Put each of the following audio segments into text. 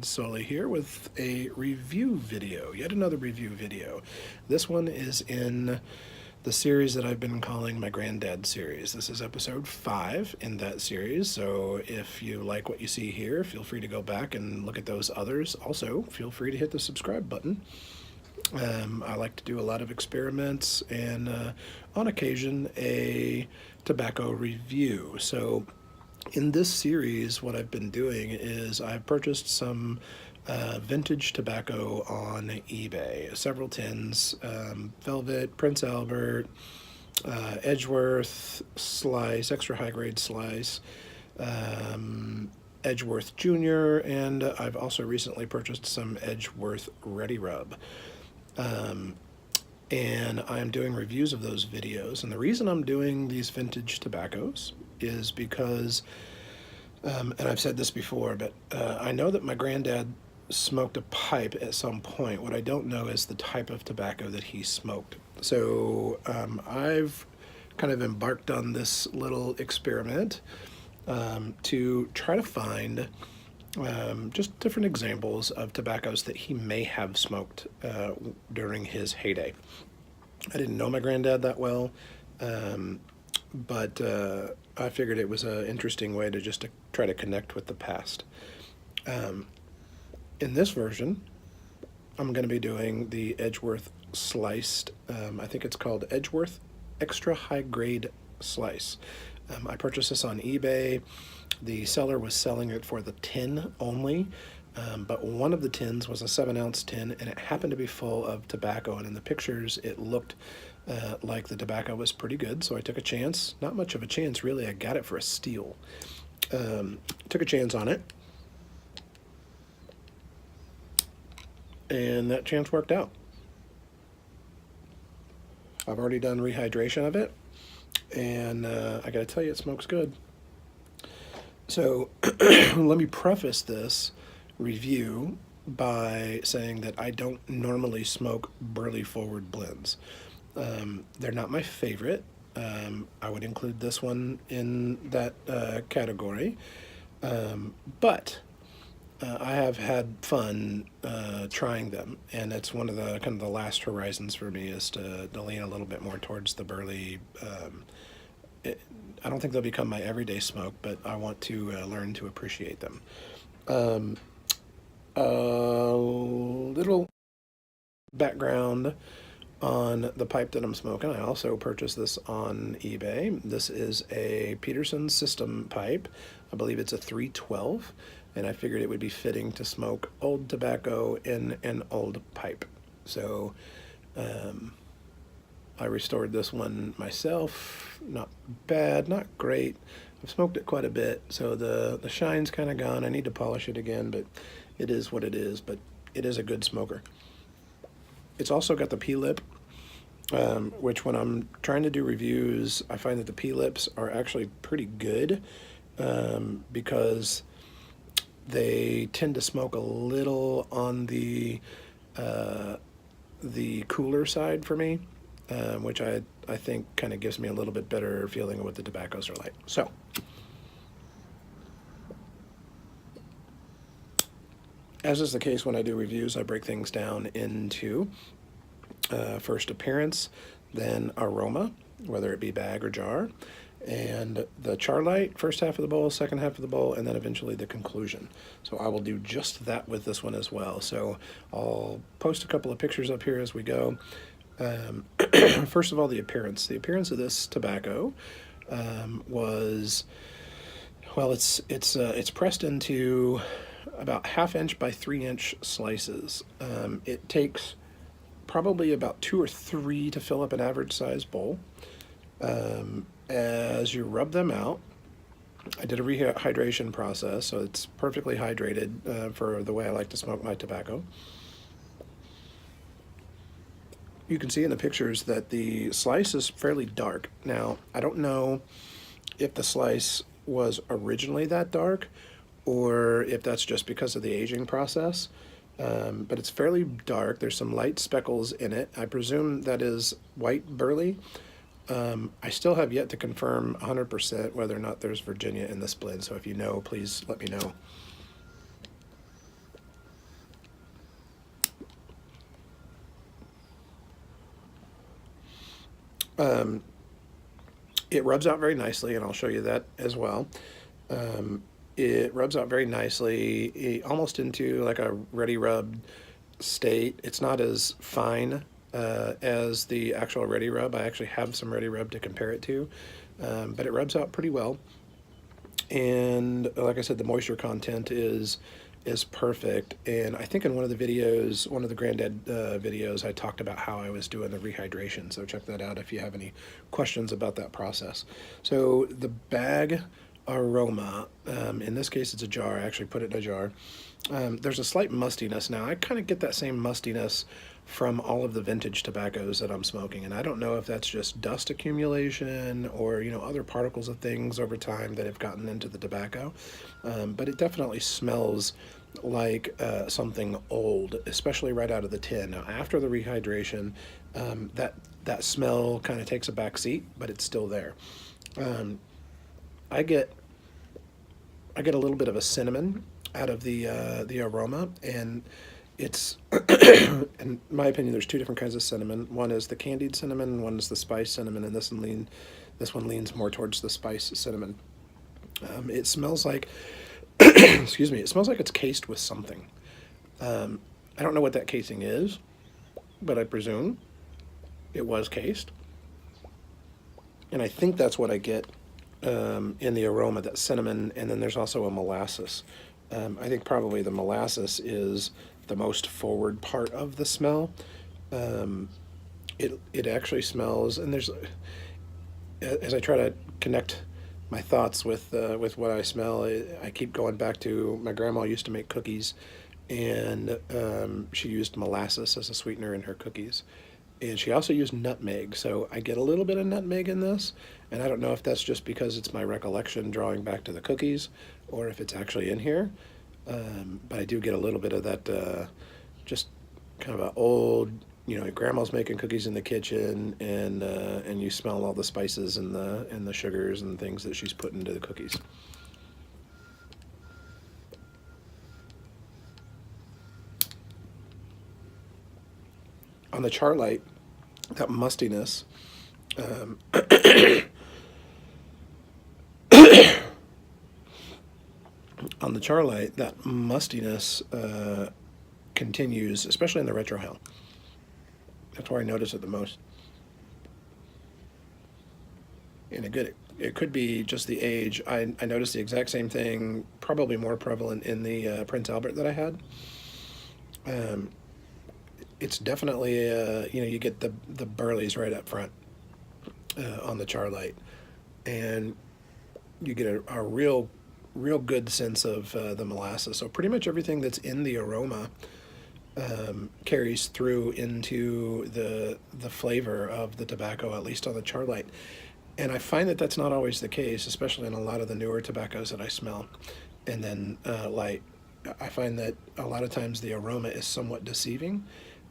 Grandad Sully here with a review video, yet another review video. This one is in the series that I've been calling my Grandad series. This is episode 5 in that series, so if you like what you see here, feel free to go back and look at those others. Also, feel free to hit the subscribe button. I like to do a lot of experiments and on occasion a tobacco review. So in this series, what I've been doing is I've purchased some vintage tobacco on eBay, several tins, Velvet, Prince Albert, Edgeworth Slice, extra high grade Slice, Edgeworth Junior, and I've also recently purchased some Edgeworth Ready Rub. And I'm doing reviews of those videos, and the reason I'm doing these vintage tobaccos is because, and I've said this before, but I know that my granddad smoked a pipe at some point. What I don't know is the type of tobacco that he smoked. So I've kind of embarked on this little experiment to try to find just different examples of tobaccos that he may have smoked during his heyday. I didn't know my granddad that well, but I figured it was an interesting way to just try to connect with the past. In this version, I'm going to be doing the Edgeworth Sliced, I think it's called Edgeworth Extra High Grade Slice. I purchased this on eBay. The seller was selling it for the tin only, but one of the tins was a 7-ounce tin, and it happened to be full of tobacco, and in the pictures it looked like the tobacco was pretty good, so I took a chance. Not much of a chance, really. I got it for a steal. Took a chance on it, and that chance worked out. I've already done rehydration of it, and I gotta tell you, it smokes good. So let me preface this review by saying that I don't normally smoke burley forward blends. They're not my favorite. I would include this one in that category, but I have had fun trying them, and it's one of the kind of the last horizons for me is to lean a little bit more towards the burley. I don't think they'll become my everyday smoke, but I want to learn to appreciate them. A little background on the pipe that I'm smoking. I also purchased this on eBay. This is a Peterson System pipe. I believe it's a 312, and I figured it would be fitting to smoke old tobacco in an old pipe. So I restored this one myself. Not bad, not great. I've smoked it quite a bit, so the shine's kind of gone. I need to polish it again, but it is what it is, but it is a good smoker. It's also got the P-lip, which when I'm trying to do reviews, I find that the P-lips are actually pretty good because they tend to smoke a little on the cooler side for me, which I think kind of gives me a little bit better feeling of what the tobaccos are like. So, as is the case when I do reviews, I break things down into first appearance, then aroma, whether it be bag or jar, and the char light, first half of the bowl, second half of the bowl, and then eventually the conclusion. So I will do just that with this one as well. So I'll post a couple of pictures up here as we go. First of all, the appearance. The appearance of this tobacco was, well, it's pressed into about 1/2 inch by 3 inch slices. It takes probably about 2 or 3 to fill up an average size bowl. As you rub them out, I did a rehydration process, so it's perfectly hydrated for the way I like to smoke my tobacco. You can see in the pictures that the slice is fairly dark. Now, I don't know if the slice was originally that dark or if that's just because of the aging process, but it's fairly dark. There's some light speckles in it. I presume that is white burley. I still have yet to confirm 100% whether or not there's Virginia in this blend, so if you know, please let me know. It rubs out very nicely, and I'll show you that as well. It rubs out very nicely, almost into like a ready rub state. It's not as fine as the actual ready rub. I actually have some ready rub to compare it to, but it rubs out pretty well. And like I said, the moisture content is perfect. And I think in one of the videos, one of the Grandad videos, I talked about how I was doing the rehydration. So check that out if you have any questions about that process. So the bag Aroma, in this case it's a jar. I actually put it in a jar. There's a slight mustiness. Now I kind of get that same mustiness from all of the vintage tobaccos that I'm smoking, and I don't know if that's just dust accumulation or other particles of things over time that have gotten into the tobacco, but it definitely smells like something old, especially right out of the tin. Now after the rehydration, that smell kind of takes a back seat, but it's still there. I get a little bit of a cinnamon out of the aroma, and it's in my opinion there's two different kinds of cinnamon. One is the candied cinnamon, one is the spice cinnamon, and this one leans more towards the spice cinnamon. It smells like excuse me, it smells like it's cased with something. I don't know what that casing is, but I presume it was cased, and I think that's what I get in the aroma, that cinnamon, and then there's also a molasses. I think probably the molasses is the most forward part of the smell. It actually smells, and there's, as I try to connect my thoughts with what I smell, I keep going back to my grandma used to make cookies, and she used molasses as a sweetener in her cookies. And she also used nutmeg, so I get a little bit of nutmeg in this, and I don't know if that's just because it's my recollection drawing back to the cookies, or if it's actually in here, but I do get a little bit of that, just kind of an old, grandma's making cookies in the kitchen, and you smell all the spices and the sugars and things that she's put into the cookies. On the char light, that mustiness, on the char light, that mustiness continues, especially in the retrohale. That's where I notice it the most. And it could be just the age. I noticed the exact same thing, probably more prevalent in the Prince Albert that I had. It's definitely, you get the burleys right up front on the char light, and you get a real good sense of the molasses. So pretty much everything that's in the aroma carries through into the flavor of the tobacco, at least on the char light. And I find that that's not always the case, especially in a lot of the newer tobaccos that I smell. And then light, I find that a lot of times the aroma is somewhat deceiving.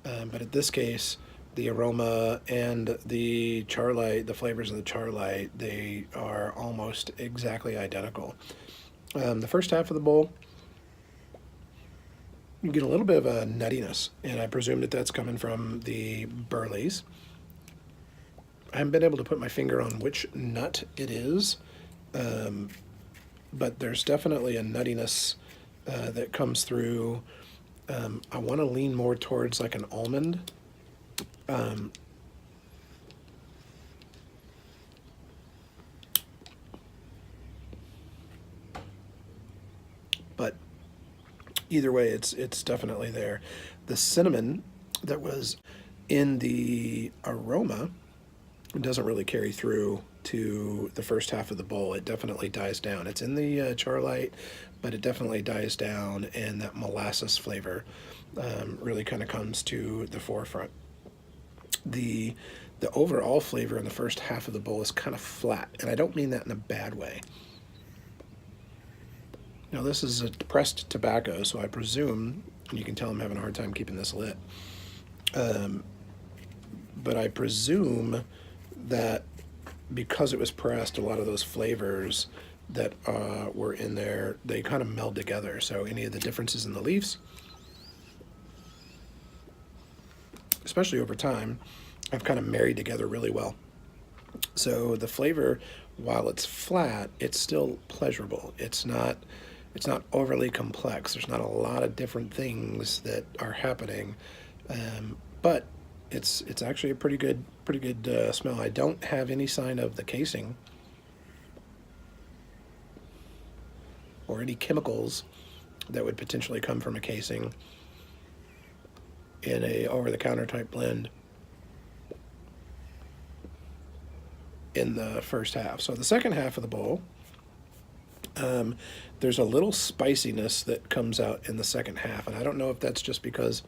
But in this case, the aroma and the char light, the flavors of the char light, they are almost exactly identical. The first half of the bowl, you get a little bit of a nuttiness, and I presume that that's coming from the burleys. I haven't been able to put my finger on which nut it is, but there's definitely a nuttiness that comes through. I want to lean more towards like an almond. But either way, it's definitely there. The cinnamon that was in the aroma doesn't really carry through to the first half of the bowl. It definitely dies down. It's in the char light, but it definitely dies down, and that molasses flavor really kind of comes to the forefront. The overall flavor in the first half of the bowl is kind of flat, and I don't mean that in a bad way. Now this is a pressed tobacco, so I presume, and you can tell I'm having a hard time keeping this lit, but I presume that because it was pressed, a lot of those flavors that were in there, they kind of meld together. So any of the differences in the leaves, especially over time, have kind of married together really well. So the flavor, while it's flat, it's still pleasurable. It's not overly complex. There's not a lot of different things that are happening, but it's actually a pretty good smell. I don't have any sign of the casing or any chemicals that would potentially come from a casing in a over-the-counter type blend in the first half. So the second half of the bowl, there's a little spiciness that comes out in the second half, and I don't know if that's just because,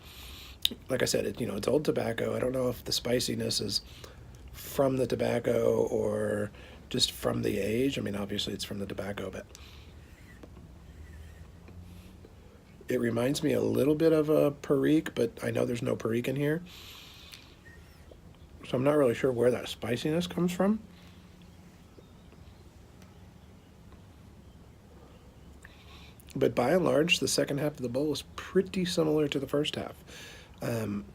like I said, it's old tobacco. I don't know if the spiciness is from the tobacco or just from the age. I mean, obviously it's from the tobacco, but it reminds me a little bit of a Perique, but I know there's no Perique in here, so I'm not really sure where that spiciness comes from. But by and large, the second half of the bowl is pretty similar to the first half. Um,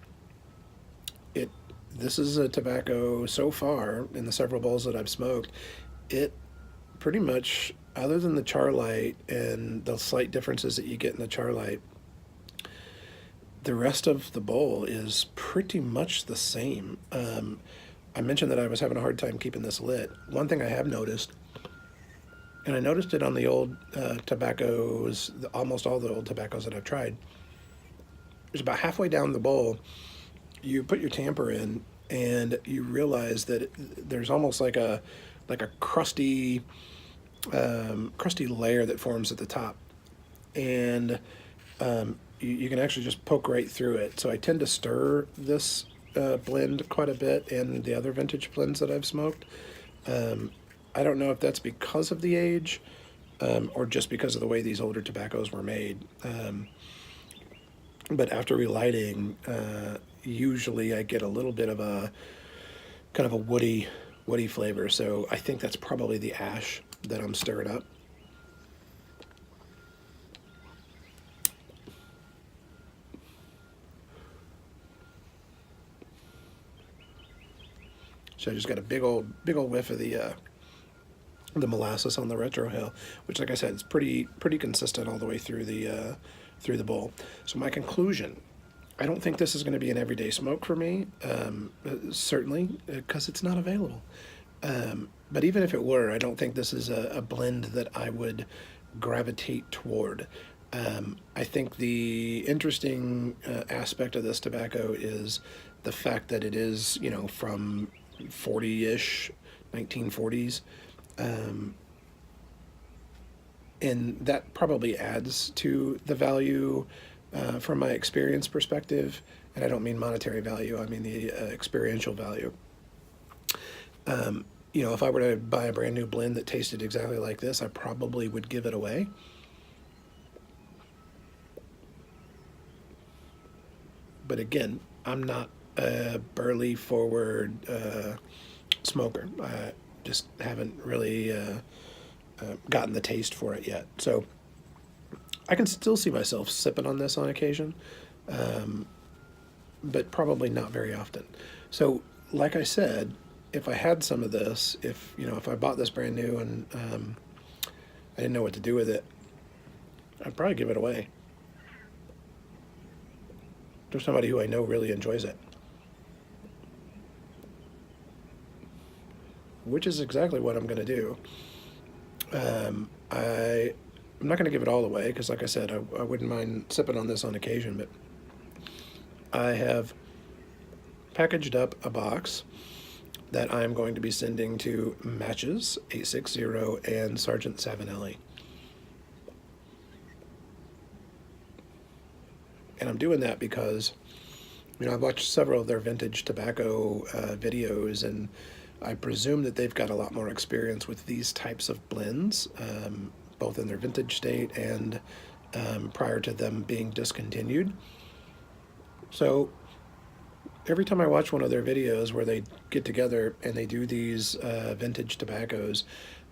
it This is a tobacco so far in the several bowls that I've smoked. It pretty much, other than the char light and the slight differences that you get in the char light, the rest of the bowl is pretty much the same. I mentioned that I was having a hard time keeping this lit. One thing I have noticed, and I noticed it on the old tobaccos, almost all the old tobaccos that I've tried, is about halfway down the bowl, you put your tamper in, and you realize that there's almost like a crusty layer that forms at the top, and you can actually just poke right through it. So I tend to stir this blend quite a bit, and the other vintage blends that I've smoked. I don't know if that's because of the age, or just because of the way these older tobaccos were made. But after relighting, usually I get a little bit of a kind of a woody flavor. So I think that's probably the ash that I'm stirring up. So I just got a big old whiff of the molasses on the retrohale, which, like I said, is pretty consistent all the way through the bowl. So my conclusion: I don't think this is going to be an everyday smoke for me, certainly because it's not available. But even if it were, I don't think this is a blend that I would gravitate toward. I think the interesting aspect of this tobacco is the fact that it is, from 40-ish, 1940s. And that probably adds to the value from my experience perspective. And I don't mean monetary value, I mean the experiential value. If I were to buy a brand new blend that tasted exactly like this, I probably would give it away. But again, I'm not a burly forward smoker. I just haven't really gotten the taste for it yet. So I can still see myself sipping on this on occasion, but probably not very often. So, like I said, if I had some of this, if I bought this brand new and I didn't know what to do with it, I'd probably give it away to somebody who I know really enjoys it. Which is exactly what I'm going to do. I'm not going to give it all away because, like I said, I wouldn't mind sipping on this on occasion, but I have packaged up a box that I'm going to be sending to Matches 860 and Sergeant Savinelli. And I'm doing that because, I've watched several of their vintage tobacco videos, and I presume that they've got a lot more experience with these types of blends, both in their vintage state and prior to them being discontinued. So every time I watch one of their videos where they get together and they do these vintage tobaccos,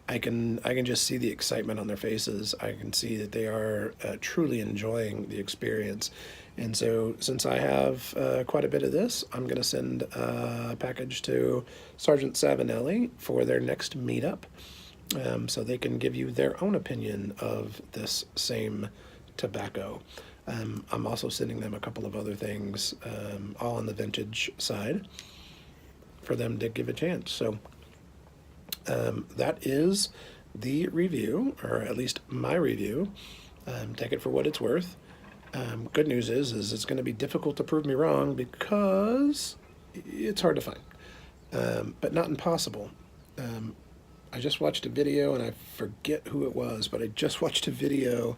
I can just see the excitement on their faces. I can see that they are truly enjoying the experience. And so, since I have quite a bit of this, I'm going to send a package to Sergeant Savinelli for their next meetup, so they can give you their own opinion of this same tobacco. I'm also sending them a couple of other things, all on the vintage side, for them to give a chance. So that is the review, or at least my review. Take it for what it's worth. Good news is it's going to be difficult to prove me wrong because it's hard to find, but not impossible. I just watched a video, and I forget who it was, but I just watched a video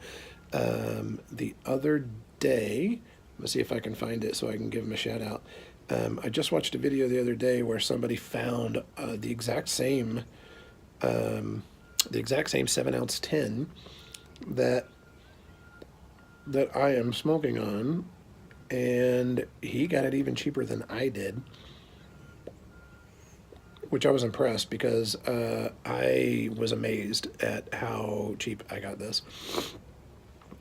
the other day. Let's see if I can find it so I can give them a shout out. I just watched a video the other day where somebody found the exact same 7-ounce tin that I am smoking on, and he got it even cheaper than I did, which I was impressed because I was amazed at how cheap I got this.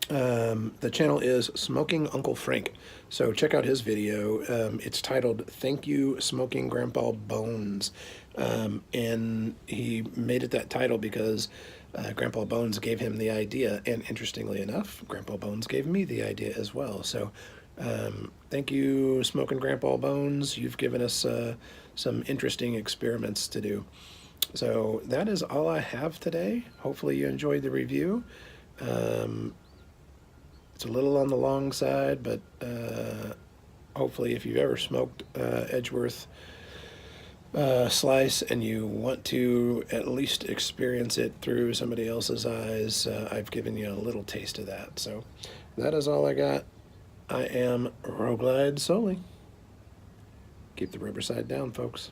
The channel is Smoking Uncle Frank, so check out his video. It's titled "Thank You Smoking Grandpa Bones," and he made it that title because Grandpa Bones gave him the idea, and interestingly enough, Grandpa Bones gave me the idea as well. So thank you, Smoking Grandpa Bones. You've given us some interesting experiments to do. So that is all I have today. Hopefully you enjoyed the review. It's a little on the long side, but hopefully if you've ever smoked Edgeworth slice and you want to at least experience it through somebody else's eyes, I've given you a little taste of that. So that is all I got. I am Roglide Soli. Keep the rubber side down, folks.